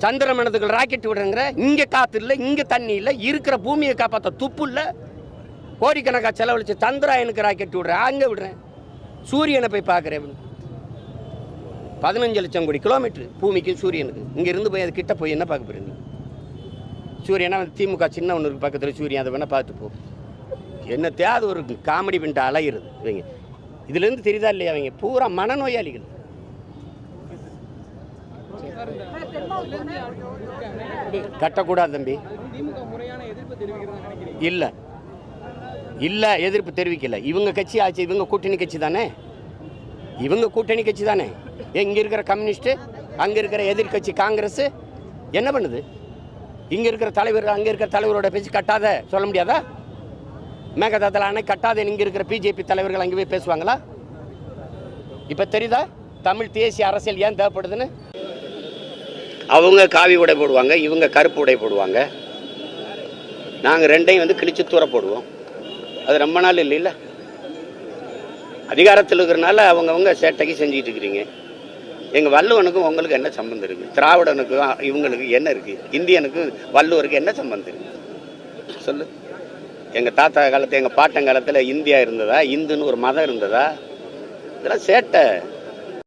சந்திரமண்டலத்துக்கு rocket விடுறங்கிற, இங்கே காற்று இல்லை, இங்கே தண்ணி இல்லை, இருக்கிற பூமியை காப்பாற்ற துப்பு இல்லை, கோடிக்கணக்காக செலவழிச்சு சந்திராயனுக்கு ராக்கெட் விடுறேன், அங்கே விடுறேன், சூரியனை போய் பார்க்குறேன். 15 லட்சம் கோடி கிலோமீட்டர் பூமிக்கு சூரியனுக்கு, இங்கே இருந்து போய் அது கிட்ட போய் என்ன பார்க்க போகிறீங்க? சூரியனா திமுக சின்ன ஒன்று இருக்குது பக்கத்தில், சூரியன் அதை வேணால் பார்த்து போ. என்ன தேவை ஒரு காமெடி பண்ணிட்டு அலையிறது இவங்க. இதுலேருந்து தெரியுதா இல்லையா, அவங்க பூரா மனநோயாளிகள். கட்டக்கூடாது தம்பி. இல்லை இல்லை, எதிர்ப்பு தெரிவிக்கல. இவங்க கட்சி ஆச்சு, இவங்க கூட்டணி கட்சி தானே, இவங்க கூட்டணி கட்சி தானே. இங்கே இருக்கிற கம்யூனிஸ்ட்டு, அங்கே இருக்கிற எதிர்கட்சி காங்கிரஸ் என்ன பண்ணுது? இங்கே இருக்கிற தலைவர், அங்கே இருக்கிற தலைவரோட பேச்சு கட்டாத சொல்ல முடியாதா? மேகதாத்தில் அணை கட்டாத இங்கே இருக்கிற பிஜேபி தலைவர்கள் அங்கே போய் பேசுவாங்களா? இப்போ தெரியுதா தமிழ் தேசிய அரசியல் ஏன் தேவைப்படுதுன்னு? அவங்க காவி உடை போடுவாங்க, இவங்க கருப்பு உடை போடுவாங்க. நாங்கள் ரெண்டையும் வந்து கிழிச்சு தூர போடுவோம். அது ரொம்ப நாள் இல்லைல்ல, அதிகாரத்தில் இருக்கிறனால அவங்கவுங்க சேட்டைக்கு செஞ்சுக்கிட்டு இருக்கிறீங்க. எங்கள் வள்ளுவனுக்கும் உங்களுக்கு என்ன சம்பந்தம் இருக்குது? திராவிடனுக்கும் இவங்களுக்கு என்ன இருக்குது? இந்தியனுக்கும் வள்ளுவருக்கு என்ன சம்பந்தம் இருக்குது சொல்லு? எங்கள் தாத்தா காலத்தில், எங்கள் பாட்டன் காலத்தில் இந்தியா இருந்ததா? இந்துன்னு ஒரு மதம் இருந்ததா? இதெல்லாம் சேட்டை.